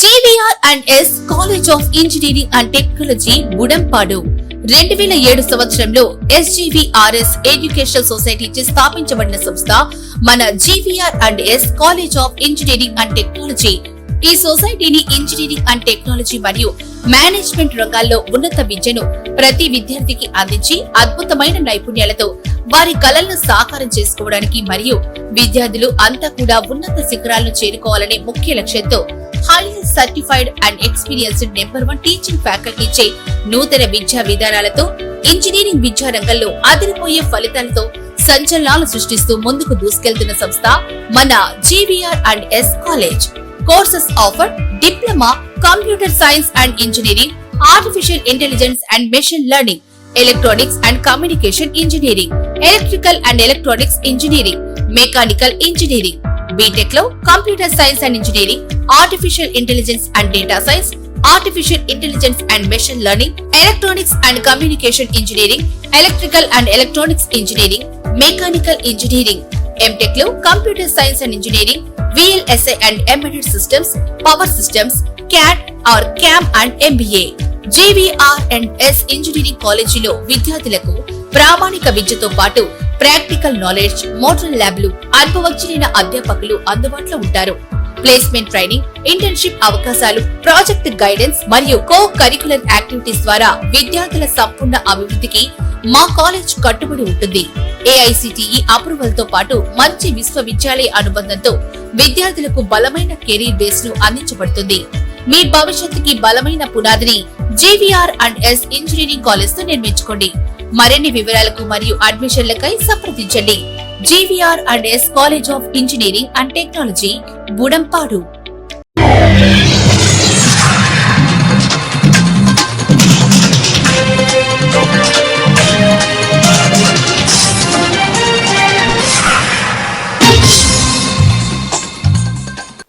GVR&S college of engineering and technology Budampadu 2007 సంవత్సరంలో SGVRS educational society స్థాపించబడిన సంస్థ మన GVR&S college of engineering and technology. ఈ సొసైటీని ఇంజనీరింగ్ అండ్ టెక్నాలజీ మరియు మేనేజ్మెంట్ రంగాల్లో ఉన్నత విద్యను ప్రతి విద్యార్థికి అందించి అద్భుతమైన నైపుణ్యాలతో వారి కలలను సాకారం చేసుకోవడానికి మరియు విద్యార్థులు అంతా కూడా ఉన్నత శిఖరాలను చేరుకోవాలనే ముఖ్య లక్ష్యంతో highly certified and experienced number 1 teaching ఫ్యాకల్టీచే నూతన విద్యా విధానాలతో ఇంజనీరింగ్ విద్యా రంగంలో అదిరిపోయే ఫలితాలతో సంచలనాలు సృష్టిస్తూ ముందుకు దూసుకెళ్తున్న సంస్థ మన GVR&S college. Courses offer diploma, computer science and engineering, artificial intelligence and machine learning, electronics and communication engineering, electrical and electronics engineering, mechanical engineering. BTech లో computer science and engineering, artificial intelligence and data science, artificial intelligence and machine learning, electronics and communication engineering, electrical and electronics engineering, mechanical engineering. MTech లో computer science and engineering, VLSI and embedded systems, power systems, CAD or CAM and MBA. GVR&S engineering కాలేజీలో విద్యార్థులకు ప్రామాణిక విద్యతో పాటు practical knowledge, model ల్యాబ్లు, అనుభవజ్ఞులైన అధ్యాపకులు అందుబాటులో ఉంటారు. ప్లేస్మెంట్ ట్రైనింగ్, ఇంటర్న్షిప్ అవకాశాలు, ప్రాజెక్ట్ గైడెన్స్ మరియు కో కరికులర్ యాక్టివిటీస్ ద్వారా విద్యార్థుల సంపూర్ణ అభివృద్ధికి మా కాలేజ్ కట్టుబడి ఉంటుంది. AICTE అప్రూవల్ తో పాటు మంచి విశ్వవిద్యాలయ అనుబంధంతో విద్యార్థులకు బలమైన కెరీర్ బేస్ ను అందించబడుతుంది. మీ భవిష్యత్తుకి బలమైన పునాదిని GVR&S ఇంజనీరింగ్ కాలేజ్ తో నిర్మించుకోండి. మరిన్ని వివరాలకు మరియు అడ్మిషన్లకై సంప్రదించండి. GVR&S college of engineering and technology, Budampadu.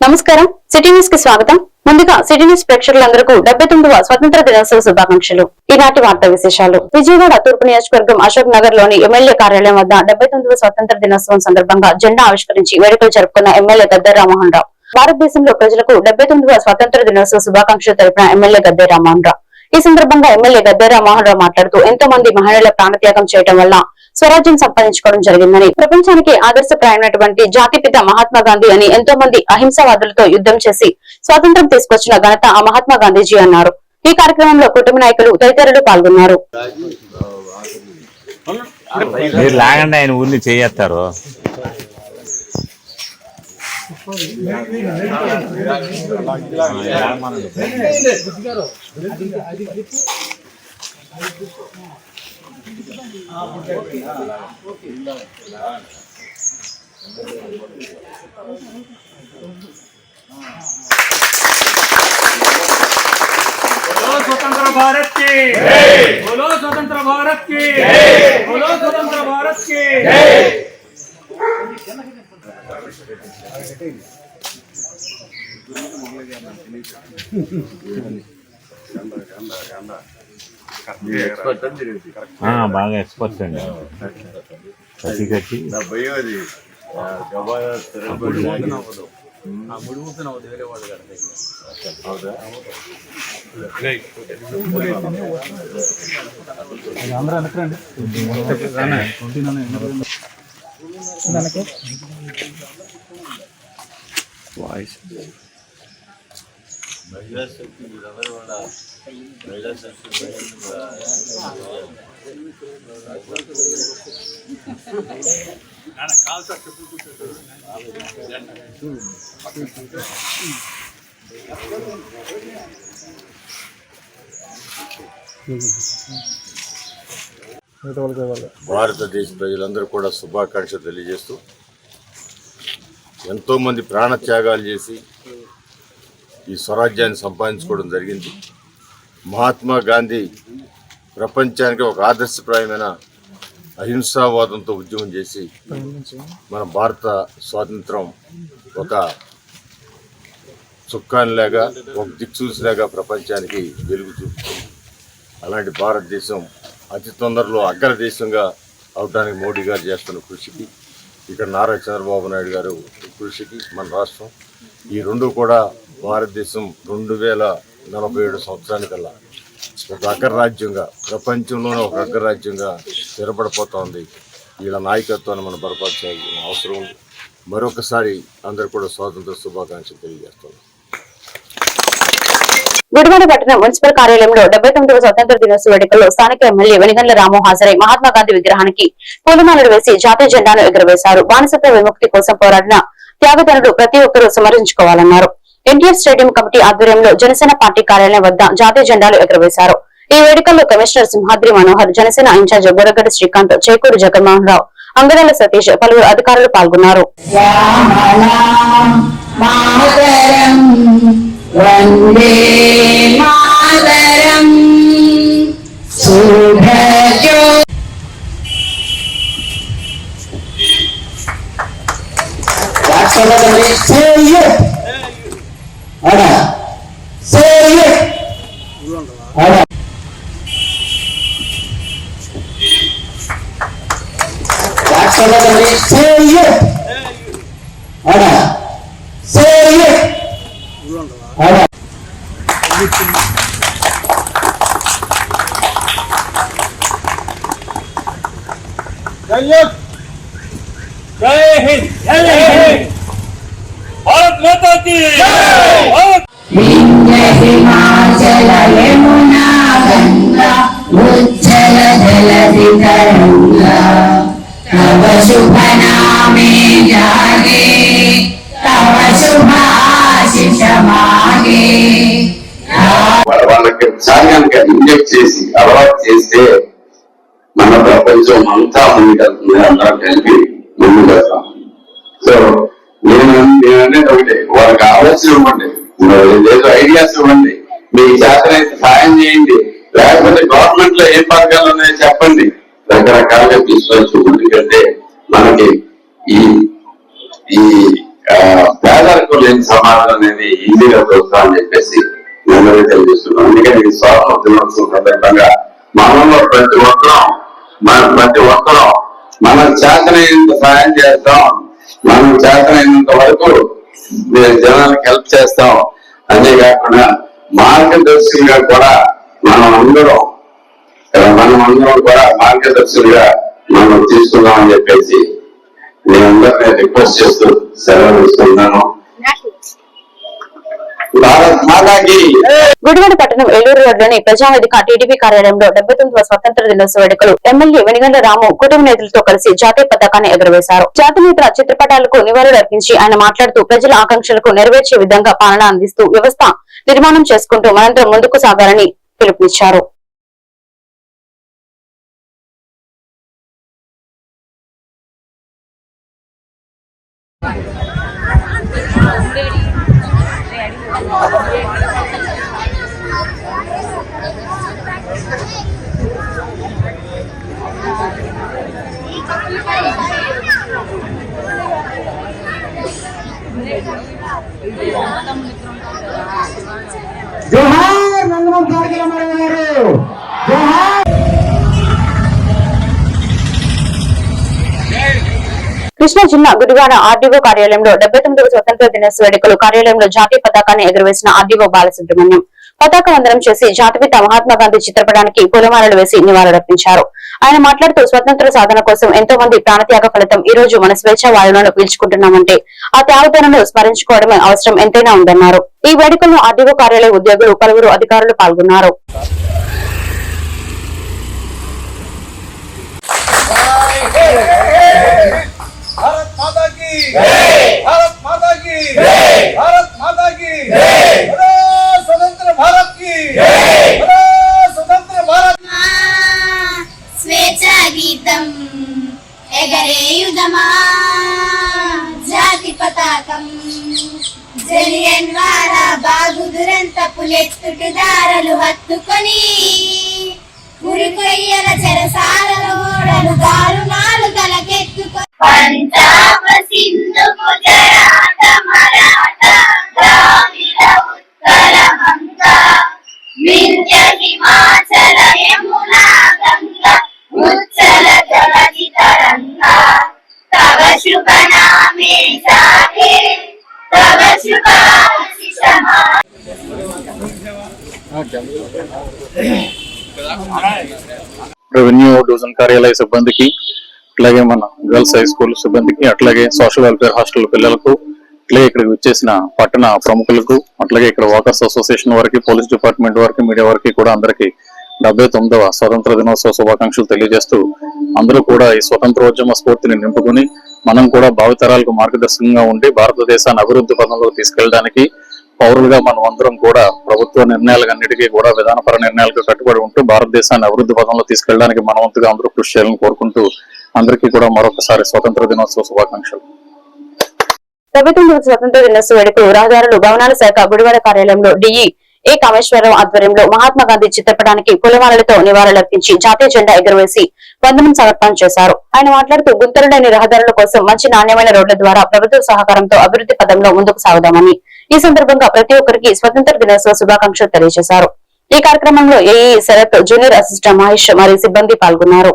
నమస్కారం, సిటీ న్యూస్ కి స్వాగతం. ముందుగా సిటీ న్యూస్ ప్రేక్షకులందరికీ 79వ స్వతంత్ర దినోత్సవ శుభాకాంక్షలు. ఈనాటి వార్తా విశేషాలు. విజయవాడ తూర్పు నియోజకవర్గం అశోక్ నగర్ లోని ఎమ్మెల్యే కార్యాలయం వద్ద 79వ స్వతంత్ర దినోత్సవం సందర్భంగా జెండా ఆవిష్కరించి వేడుకలు జరుపుకున్న ఎమ్మెల్యే గద్దె రామ్మోహన్ రావు. భారతదేశంలో ప్రజలకు 79వ స్వతంత్ర దినోత్సవ శుభాకాంక్షలు తెలిపిన ఎమ్మెల్యే గద్దె రామ్మోహన్ రావు. ఈ సందర్భంగా ఎమ్మెల్యే గద్దె రామ్మోహన్ రావు మాట్లాడుతూ ఎంతో మంది మహిళల ప్రాణత్యాగం చేయడం వల్ల స్వరాజ్యం సంపాదించుకోవడం జరిగిందని, ప్రపంచానికి ఆదర్శప్రాయమైనటువంటి జాతిపిత మహాత్మా గాంధీ అని ఎంతో మంది అహింసావాదులతో యుద్ధం చేసి స్వాతంత్ర్యం తీసుకొచ్చిన ఘనత ఆ మహాత్మా గాంధీజీ అన్నారు. ఈ కార్యక్రమంలో కుటుంబ నాయకులు తదితరులు పాల్గొన్నారు. स्वतंत्र भारत की बोलो, स्वतंत्र भारत की बोलो, स्वतंत्र भारत की బాగా ఎక్స్పర్ట్స్ అండి. కట్టి కట్టి వేరే వాళ్ళు కడతాయి. అందరూ అనుకోండి వాయిస్ మహిళా శక్తి వీళ్ళందరూ కూడా మహిళా శక్తి భారతదేశ ప్రజలందరూ కూడా శుభాకాంక్షలు తెలియజేస్తూ, ఎంతోమంది ప్రాణత్యాగాలు చేసి ఈ స్వరాజ్యాన్ని సంపాదించుకోవడం జరిగింది. మహాత్మా గాంధీ ప్రపంచానికి ఒక ఆదర్శప్రాయమైన అహింసావాదంతో ఉద్యమం చేసి మన భారత స్వాతంత్రం ఒక చుక్కానిలాగా, ఒక దిక్సూచిలాగా ప్రపంచానికి వెలుగు చూపుతుంది. అలాంటి భారతదేశం అతి తొందరలో అగ్రదేశంగా అవడానికి మోడీ గారు చేస్తున్న కృషికి, ఇక్కడ నారా చంద్రబాబు నాయుడు గారు కృషికి మన రాష్ట్రం ఈ రెండు కూడా భారతదేశం 2047 సంవత్సరానికల్లా ఒక అగ్రరాజ్యంగా, ప్రపంచంలోనే ఒక అగ్రరాజ్యంగా స్థిరపడిపోతోంది. వీళ్ళ నాయకత్వాన్ని మనం బలపరచాల్సిన అవసరం ఉంది. మరొకసారి అందరూ కూడా స్వాతంత్ర శుభాకాంక్షలు తెలియజేస్తున్నాం. గుడివాడ పట్టణం మున్సిపల్ కార్యాలయంలో 79వ స్వతంత్ర దినోత్సవ వేడుకల్లో స్థానిక ఎమ్మెల్యే వెనిగండ్ల రాము హాజరై మహాత్మా గాంధీ విగ్రహానికి పూలమాలలు వేసి జాతీయ జెండాను ఎగురవేశారు. బానిసత్వ విముక్తి కోసం పోరాడిన త్యాగధనుడు ప్రతి ఒక్కరూ స్మరించుకోవాలన్నారు. ఎన్టీఆర్ స్టేడియం కమిటీ ఆధ్వర్యంలో జనసేన పార్టీ కార్యాలయం వద్ద జాతీయ జెండాలు ఎగురవేశారు. ఈ వేడుకల్లో కమిషనర్ సింహాద్రి మనోహర్, జనసేన ఇన్ఛార్జ్ బోరగడ్డ శ్రీకాంత్, చేకూరు జగన్మోహన్ రావు, అంగరాల సతీష్, పలువురు అధికారులు పాల్గొన్నారు. జై హింద్, జై హింద్, భారత్ మాతా కీ జై. హిమాచల యమునా గంగా ఉజ్జల జలధి తరంగా తవ శుభ నామే జాగే తవ శుభాశిష మాగే. వాళ్ళకి ఉత్సాహానికి ఇంజెక్ట్ చేసి అలవాటు చేస్తే మన ప్రపంచం అంతా ముందుకెళ్తుంది. అందరం కలిపి ముందుకు వెళ్తాం. సో నేననేది ఒకటే, వాళ్ళకి ఆలోచన ఇవ్వండి, ఏదో ఐడియాస్ ఇవ్వండి, మీకు చేతనైతే సాయం చేయండి, లేకపోతే గవర్నమెంట్ లో ఏం పథకాలు ఉన్నాయో చెప్పండి, రకరకాలుగా తీసుకోవచ్చు. ఎందుకంటే మనకి ఈ ఈ పేదరికం లేని సమాజం అనేది ఈజీగా చూస్తా అని చెప్పేసి నేను తెలియజేస్తున్నాను. అందుకని ఈ స్వాతంత్ర దినోత్సవం సందర్భంగా మనలో ప్రతి ఒక్కరం మనం చేతనైనంత సాయం చేస్తాం, మనం చేతనైనంత వరకు జనాలకు హెల్ప్ చేస్తాం. అంతేకాకుండా మార్గదర్శులుగా కూడా మనం అందరం కూడా మార్గదర్శులుగా మనం తీసుకుందామని చెప్పేసి నేనందరినీ రిక్వెస్ట్ చేస్తూ సెలవు తీసుకుంటున్నాను. గుడివాడ పట్టణం ఏలూరు రోడ్లోని ప్రజావేదిక టీడీపీ కార్యాలయంలో 79వ స్వతంత్ర దినోత్సవ వేడుకలు ఎమ్మెల్యే వెనిగండ్ల రాము కుటుంబ నేతలతో కలిసి జాతీయ పతాకాన్ని ఎగురవేశారు. జాతి నేతల చిత్రపటాలకు నివాళులర్పించి ఆయన మాట్లాడుతూ ప్రజల ఆకాంక్షలకు నెరవేర్చే విధంగా పాలన అందిస్తూ వ్యవస్థ నిర్మాణం చేసుకుంటూ మనందరం ముందుకు సాగాలని పిలుపునిచ్చారు. జోహార్ నందమూరి తారక రామారావు గారు, జోహార్. కృష్ణా జిల్లా గుడివాడ ఆర్డీఓ కార్యాలయంలో 79వ స్వతంత్ర దినోత్సవ వేడుకలు కార్యాలయంలో జాతీయ పతాకాన్ని ఎగురవేసిన ఆర్డీఓ బాలసుబ్రహ్మణ్యం పతాక వందనం చేసి జాతిపిత మహాత్మా గాంధీ చిత్రపటానికి పూలమాలలు వేసి నివాళులర్పించారు. ఆయన మాట్లాడుతూ స్వతంత్ర సాధన కోసం ఎంతో మంది ప్రాణత్యాగ ఫలితం ఈ రోజు మన స్వేచ్ఛ వాయువులను పీల్చుకుంటున్నామంటే ఆ త్యాగతను స్మరించుకోవడమే అవసరం ఎంతైనా ఉందన్నారు. ఈ వేడుకల్లో ఆర్డీఓ కార్యాలయ ఉద్యోగులు, పలువురు అధికారులు పాల్గొన్నారు. भारत माता की जय, भारत माता की जय, भारत माता की जय, बोलो स्वतंत्र भारत की जय, बोलो स्वतंत्र भारत. స్వేచ్ఛా గీతం ఎగరేయుదమా జాతి పతాకం జలియన్ వాలా బాగు దురంత పులెత్తుటుదారలు హత్తుకొని ఉరికొయ్యల చెరసాలలో ఓడలు దారుణాలు తలకెత్తుకొని పంజాబ్ సింధు గుజరాత మరాఠ ద్రావిడ ఉత్తర వంగ వింధ్య హిమాచల యమునా గంగా ఉజ్జల జలధి తరంగా తవ శుభ నామే జాగే తవ శుభ రెవెన్యూ డివిజన్ కార్యాలయ సిబ్బందికి, అట్లాగే మన గర్ల్స్ హై స్కూల్ సిబ్బందికి, అట్లాగే సోషల్ వెల్ఫేర్ హాస్టల్ పిల్లలకు, అట్లాగే ఇక్కడికి వచ్చేసిన పట్టణ ప్రముఖులకు, అట్లాగే ఇక్కడ వాకర్స్ అసోసియేషన్ వారికి, పోలీస్ డిపార్ట్మెంట్ వారికి, మీడియా వారికి కూడా అందరికీ 79వ స్వతంత్ర దినోత్సవ శుభాకాంక్షలు తెలియజేస్తూ అందరూ కూడా ఈ స్వతంత్రోద్యమ స్ఫూర్తిని నింపుకుని మనం కూడా భావితరాలకు మార్గదర్శకంగా ఉండి భారతదేశాన్ని అభివృద్ధి పథంలో తీసుకెళ్ళడానికి పౌరులుగా మనం అందరం కూడా ప్రభుత్వ నిర్ణయాలన్నిటికీ కూడా విధానపర నిర్ణయాలకు కట్టుబడి ఉంటూ భారతదేశాన్ని అభివృద్ధి పథంలో తీసుకెళ్ళడానికి మన వంతుగా అందరూ కృషి చేయాలని కోరుకుంటూ అందరికీ కూడా మరొకసారి స్వతంత్ర దినోత్సవ శుభాకాంక్షలు. 79వ స్వతంత్ర దినోత్సవ వేడుకలు రహదారులు భవనాల శాఖ గుడివాడ కార్యాలయంలో డిఈ ఏ కామేశ్వరరావు ఆధ్వర్యంలో మహాత్మా గాంధీ చిత్రపటానికి పూలమాలలతో నివాళులర్పించి జాతీయ జెండా ఎగురవేసి వందనం సమర్పణ చేశారు. ఆయన మాట్లాడుతూ గుంతలులేని రహదారుల కోసం మంచి నాణ్యమైన రోడ్ల ద్వారా ప్రభుత్వ సహకారంతో అభివృద్ధి పదంలో ముందుకు సాగుదామని, ఈ సందర్భంగా ప్రతి ఒక్కరికి స్వతంత్ర దినోత్సవ శుభాకాంక్షలు తెలియజేశారు. ఈ కార్యక్రమంలో AE Sharath, junior assistant Mahesh మరియు సిబ్బంది పాల్గొన్నారు.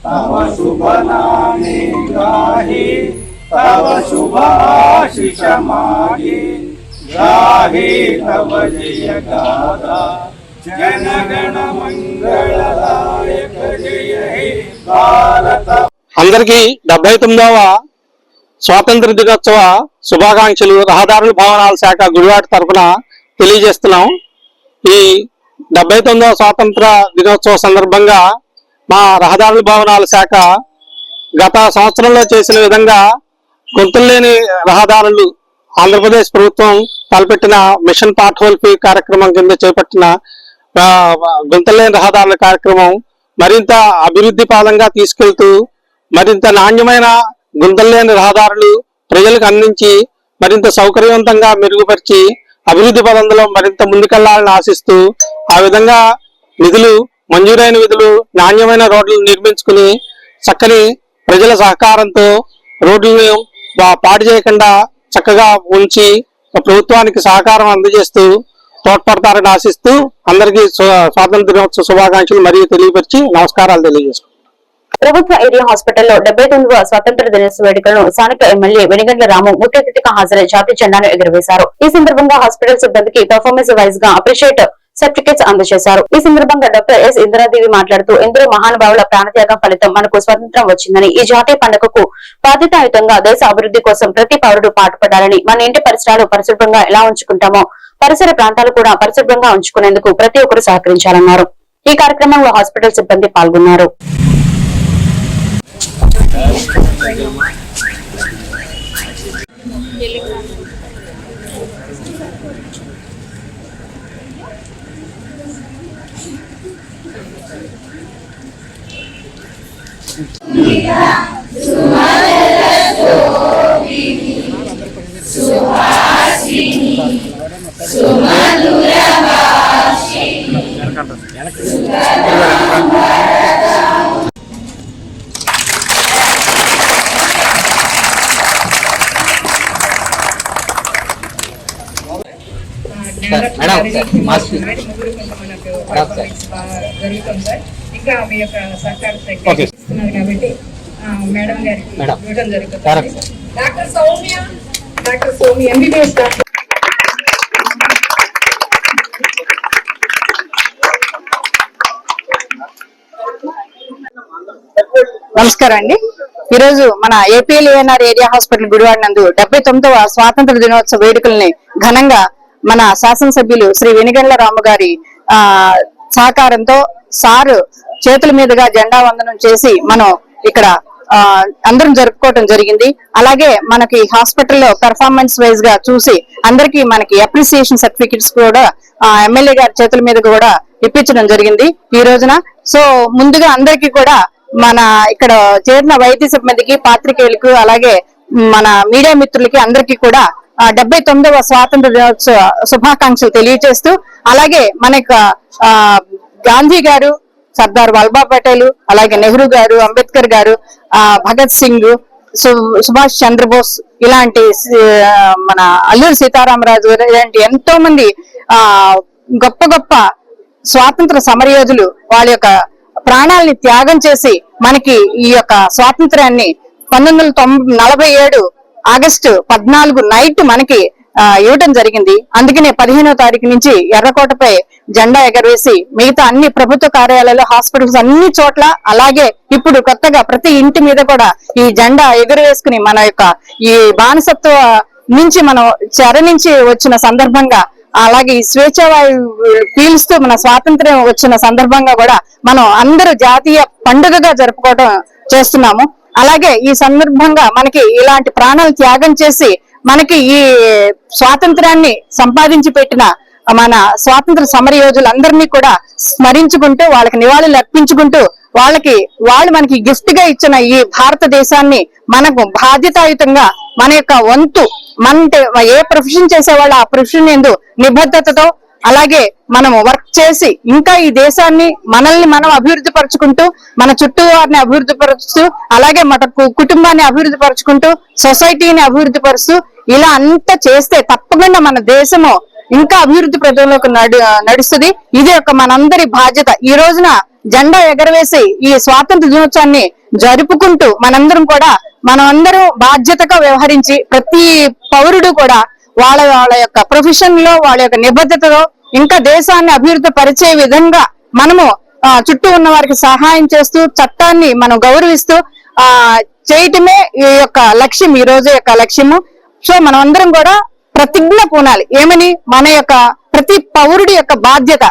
तव शुभ नामे गाहे, तव शुभ आशीष मागे, गाहे तव जय गाथा, जन गण मंगलदायक जय हे भारत. అందరికీ 79వ స్వాతంత్ర దినోత్సవ శుభాకాంక్షలు రహదారుల భవనాల శాఖ గుడివాడ తరఫున తెలియజేస్తున్నాం. ఈ 79వ స్వాతంత్ర దినోత్సవ సందర్భంగా మా రహదారుల భవనాల శాఖ గత సంవత్సరంలో చేసిన విధంగా గుంతలేని రహదారులు ఆంధ్రప్రదేశ్ ప్రభుత్వం తలపెట్టిన మిషన్ పార్ట్ హోల్ ఫీ కార్యక్రమం కింద చేపట్టిన గుంతలేని రహదారుల కార్యక్రమం మరింత అభివృద్ధి పాదంగా తీసుకెళ్తూ మరింత నాణ్యమైన గుంతలేని రహదారులు ప్రజలకు అందించి మరింత సౌకర్యవంతంగా మెరుగుపరిచి అభివృద్ధి పదంలో మరింత ముందుకెళ్లాలని ఆశిస్తూ ఆ విధంగా నిధులు మంజూరైన విధులు నాణ్యమైన రోడ్లను నిర్మించుకుని చక్కని ప్రజల సహకారంతో రోడ్లను పాడు చేయకుండా చక్కగా ఉంచి ప్రభుత్వానికి సహకారం అందజేస్తూ తోడ్పడతారని ఆశిస్తూ అందరికీ స్వాతంత్ర దినోత్సవ శుభాకాంక్షలు మరియు తెలియపరిచి నమస్కారాలు తెలియజేస్తున్నాను. ప్రభుత్వ ఏరియా హాస్పిటల్లో 79వ స్వాతంత్ర దినోత్సవ వేడుకలను స్థానిక ఎమ్మెల్యే వెనిగండ్ల రాము ముఖ్య అతిథిగా హాజరై జాతీయ జెండాను ఎగురవేశారు. ఈ సందర్భంగా హాస్పిటల్ సిబ్బందికి పర్ఫార్మెన్స్ వైజ్ గా అప్రిషియేట్ సర్టిఫికేట్స్ అందజేశారు. ఈ సందర్భంగా డాక్టర్ ఎస్ ఇందిరాదేవి మాట్లాడుతూ ఎందరో మహానుభావుల ప్రాణత్యాగం ఫలితం మనకు స్వాతంత్రం వచ్చిందని, ఈ జాతీయ పండుగకు బాధ్యతాయుతంగా దేశ అభివృద్ధి కోసం ప్రతి పౌరుడు పాటుపడాలని, మన ఇంటి పరిసరాలు పరిశుభ్రంగా ఎలా ఉంచుకుంటామో పరిసర ప్రాంతాలు కూడా పరిశుభ్రంగా ఉంచుకునేందుకు ప్రతి ఒక్కరూ సహకరించాలన్నారు. ఈ కార్యక్రమంలో హాస్పిటల్ సిబ్బంది పాల్గొన్నారు. జరుగుతుంది సార్. ఇంకా మీ యొక్క సహకారం ఇస్తున్నారు కాబట్టి మేడం గారికి ఇవ్వడం జరుగుతుంది. Doctor Soumya MBBS doctor. నమస్కారం అండి. ఈరోజు మన ఏపీఎల్ఏఎన్ఆర్ ఏరియా హాస్పిటల్ గుడివాడ నందు 79వ స్వాతంత్ర దినోత్సవ వేడుకల్ని ఘనంగా మన శాసనసభ్యులు శ్రీ వెనిగండ్ల రాము గారి సహకారంతో సారు చేతుల మీదుగా జెండా వందనం చేసి మనం ఇక్కడ అందరం జరుపుకోవటం జరిగింది. అలాగే మనకి హాస్పిటల్లో పెర్ఫార్మెన్స్ వైజ్ గా చూసి అందరికి మనకి అప్రిసియేషన్ సర్టిఫికెట్స్ కూడా ఎమ్మెల్యే గారి చేతుల మీద కూడా ఇప్పించడం జరిగింది ఈ రోజున. సో ముందుగా అందరికీ కూడా మన ఇక్కడ చేరిన వైద్య సిబ్బందికి, పాత్రికేయులకు, అలాగే మన మీడియా మిత్రులకి అందరికీ కూడా 79వ స్వాతంత్ర దినోత్సవ శుభాకాంక్షలు తెలియజేస్తూ, అలాగే మన గాంధీ గారు, సర్దార్ వల్లభాయ్ పటేల్, అలాగే నెహ్రూ గారు, అంబేద్కర్ గారు, భగత్ సింగ్, సుభాష్ చంద్రబోస్, ఇలాంటి మన అల్లూరి సీతారామరాజు ఇలాంటి ఎంతో మంది గొప్ప గొప్ప స్వాతంత్ర సమరయోధులు వాళ్ళ యొక్క ప్రాణాలని త్యాగం చేసి మనకి ఈ యొక్క స్వాతంత్ర్యాన్ని 1947 ఆగస్టు 14 నైట్ మనకి ఇవ్వటం జరిగింది. అందుకనే 15వ తారీఖు నుంచి ఎర్రకోటపై జెండా ఎగరవేసి మిగతా అన్ని ప్రభుత్వ కార్యాలయాలు, హాస్పిటల్స్ అన్ని చోట్ల, అలాగే ఇప్పుడు కొత్తగా ప్రతి ఇంటి మీద కూడా ఈ జెండా ఎగురవేసుకుని మన యొక్క ఈ బానిసత్వ నుంచి మనం చెర నుంచి వచ్చిన సందర్భంగా, అలాగే ఈ స్వేచ్ఛావాయు పీలుస్తూ మన స్వాతంత్ర్యం వచ్చిన సందర్భంగా కూడా మనం అందరూ జాతీయ పండుగగా జరుపుకోవడం చేస్తున్నాము. అలాగే ఈ సందర్భంగా మనకి ఇలాంటి ప్రాణాలు త్యాగం చేసి మనకి ఈ స్వాతంత్రాన్ని సంపాదించి పెట్టిన మన స్వాతంత్ర సమరయోధులందరినీ కూడా స్మరించుకుంటూ, వాళ్ళకి నివాళులు అర్పించుకుంటూ, వాళ్ళు మనకి గిఫ్ట్ గా ఇచ్చిన ఈ భారతదేశాన్ని మనకు బాధ్యతాయుతంగా మన యొక్క వంతు, మన ఏ ప్రొఫెషన్ చేసేవాళ్ళు ఆ ప్రొఫెషన్ యందు నిబద్ధతతో, అలాగే మనం వర్క్ చేసి ఇంకా ఈ దేశాన్ని మనల్ని మనం అభివృద్ధి పరుచుకుంటూ, మన చుట్టూ వారిని అభివృద్ధి పరుస్తూ, అలాగే మన కుటుంబాన్ని అభివృద్ధి పరుచుకుంటూ, సొసైటీని అభివృద్ధి పరుస్తూ, ఇలా అంతా చేస్తే తప్పకుండా మన దేశము ఇంకా అభివృద్ధి ప్రజల్లోకి నడుస్తుంది. ఇది ఒక మనందరి బాధ్యత. ఈ రోజున జెండా ఎగరవేసి ఈ స్వాతంత్ర దినోత్సవాన్ని జరుపుకుంటూ మనమందరం బాధ్యతగా వ్యవహరించి ప్రతి పౌరుడు కూడా వాళ్ళ యొక్క ప్రొఫెషన్ లో, వాళ్ళ యొక్క నిబద్ధతలో ఇంకా దేశాన్ని అభివృద్ధి పరిచే విధంగా మనము చుట్టూ ఉన్న వారికి సహాయం చేస్తూ, చట్టాన్ని మనం గౌరవిస్తూ చేయటమే ఈ యొక్క లక్ష్యం, ఈ రోజు యొక్క లక్ష్యము. సో మనం అందరం కూడా ప్రతిజ్ఞ పూనాలి. ఏమని? మన యొక్క ప్రతి పౌరుడి యొక్క బాధ్యత,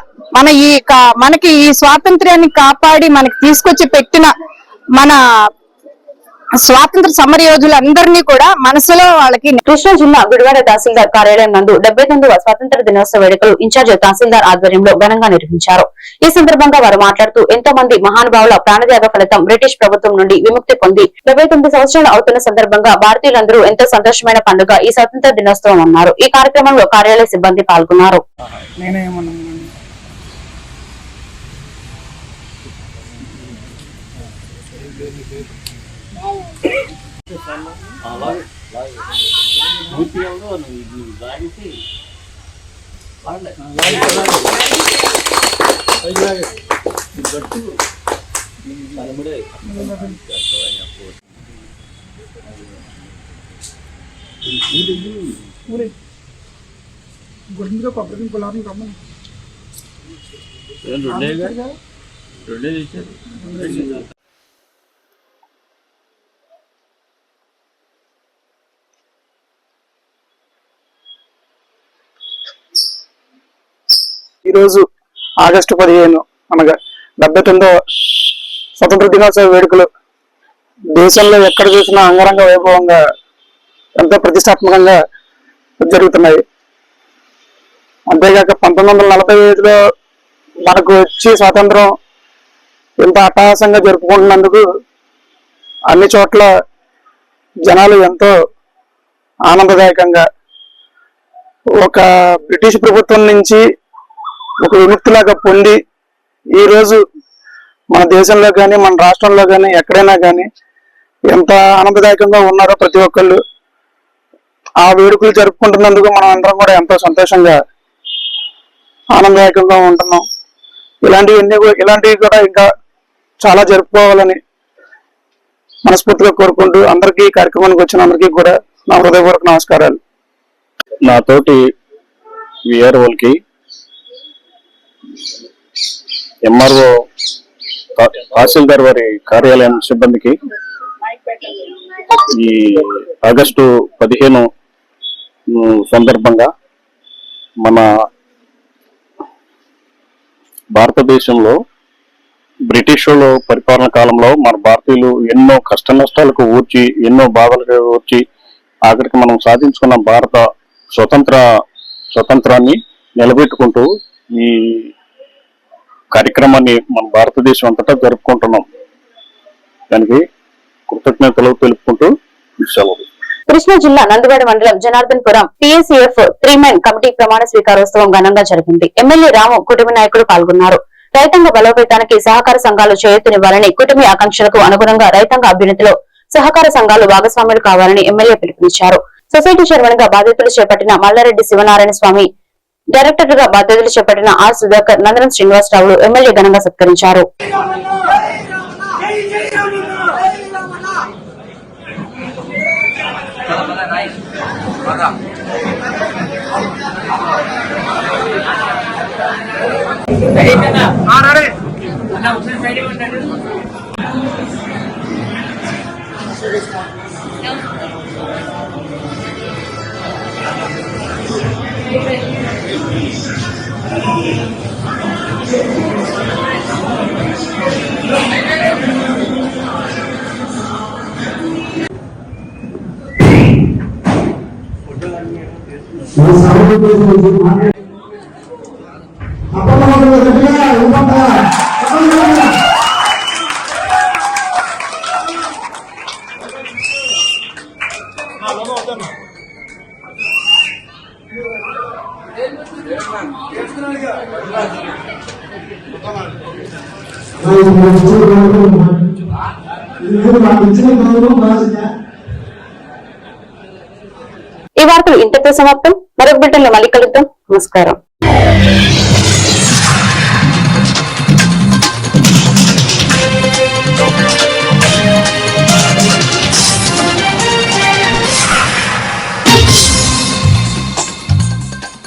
మనకి ఈ స్వాతంత్ర్యాన్ని కాపాడి మనకి తీసుకొచ్చి పెట్టిన మన స్వాతంత్ర సమరయోధులందరినీ కూడా మనసులో వాళ్ళకి. కృష్ణా జిల్లా గుడివాడ తహసీల్దార్ కార్యాలయం నందు 79వ స్వాతంత్ర దినోత్సవ వేడుకలు ఇన్ఛార్జ్ తహసీల్దార్ ఆధ్వర్యంలో ఘనంగా నిర్వహించారు. ఈ సందర్భంగా వారు మాట్లాడుతూ, ఎంతో మంది మహానుభావుల ప్రాణత్యాగ ఫలితం బ్రిటిష్ ప్రభుత్వం నుండి విముక్తి పొంది 79 సంవత్సరాలు అవుతున్న సందర్భంగా భారతీయులందరూ ఎంతో సంతోషమైన పండుగ ఈ స్వాతంత్ర దినోత్సవం అన్నారు. ఈ కార్యక్రమంలో కార్యాలయ సిబ్బంది పాల్గొన్నారు. ఈ రోజు ఆగస్టు 15 అనగా 79వ స్వతంత్ర దినోత్సవ వేడుకలు దేశంలో ఎక్కడ చూసినా అంగరంగ వైభవంగా ఎంతో ప్రతిష్టాత్మకంగా జరుగుతున్నాయి. అంతేగాక 1945లో మనకు వచ్చి స్వాతంత్రం ఎంత అట్టహాసంగా జరుపుకుంటున్నందుకు అన్ని చోట్ల జనాలు ఎంతో ఆనందదాయకంగా ఒక బ్రిటిష్ ప్రభుత్వం నుంచి ఒక విముక్తిలాగా పొంది ఈ రోజు మన దేశంలో కానీ మన రాష్ట్రంలో కానీ ఎక్కడైనా కానీ ఎంత ఆనందదాయకంగా ఉన్నారో ప్రతి ఒక్కళ్ళు. ఆ వేడుకలు జరుపుకుంటున్నందుకు మనం అందరం కూడా ఎంతో సంతోషంగా ఆనందదాయకంగా ఉంటున్నాం. ఇలాంటివి కూడా ఇంకా చాలా జరుపుకోవాలని మనస్ఫూర్తిగా కోరుకుంటూ అందరికీ ఈ కార్యక్రమానికి వచ్చిన అందరికీ కూడా నా హృదయపూర్వక నమస్కారాలు. నాతోటి విఆర్ఓలకి, ఎంఆర్ఓ, తహసీల్దార్ వారి కార్యాలయం సిబ్బందికి ఈ ఆగస్టు 15 సందర్భంగా మన భారతదేశంలో బ్రిటిష్ వాళ్ళు పరిపాలన కాలంలో మన భారతీయులు ఎన్నో కష్ట నష్టాలకు ఊర్చి ఎన్నో బాధలకు ఊర్చి ఆఖరికి మనం సాధించుకున్న భారత స్వతంత్రాన్ని నిలబెట్టుకుంటూ ఈ కార్యక్రమాన్ని మన భారతదేశం అంతటా జరుపుకుంటున్నాం. దానికి కృతజ్ఞతలు తెలుపుకుంటూ సెలవు. కృష్ణా జిల్లా నందివాడ మండలం జనార్దన్పురం PSCF 3-మెన్ కమిటీ ప్రమాణ స్వీకారోత్సవం ఘనంగా జరిగింది. ఎమ్మెల్యే రాము కుటుంబ నాయకులు పాల్గొన్నారు. రైతాంగ బలోపేతానికి సహకార సంఘాలు చేయూతనివ్వాలని, కుటుంబ ఆకాంక్షలకు అనుగుణంగా రైతాంగ అభ్యున్నతిలో సహకార సంఘాలు భాగస్వాములు కావాలని ఎమ్మెల్యే పిలుపునిచ్చారు. సొసైటీ చైర్మన్ గా బాధ్యతలు చేపట్టిన మల్లారెడ్డి శివనారాయణ స్వామి, డైరెక్టర్ గా బాధ్యతలు చేపట్టిన ఆర్ సుధాకర్, నందనం శ్రీనివాసరావులు ఎమ్మెల్యే ఘనంగా సత్కరించారు. ఈ వార్తలు ఇంతటితో సమాప్తం. మరొక బిడ్డల్లో మళ్ళీ కలుద్దాం. నమస్కారం.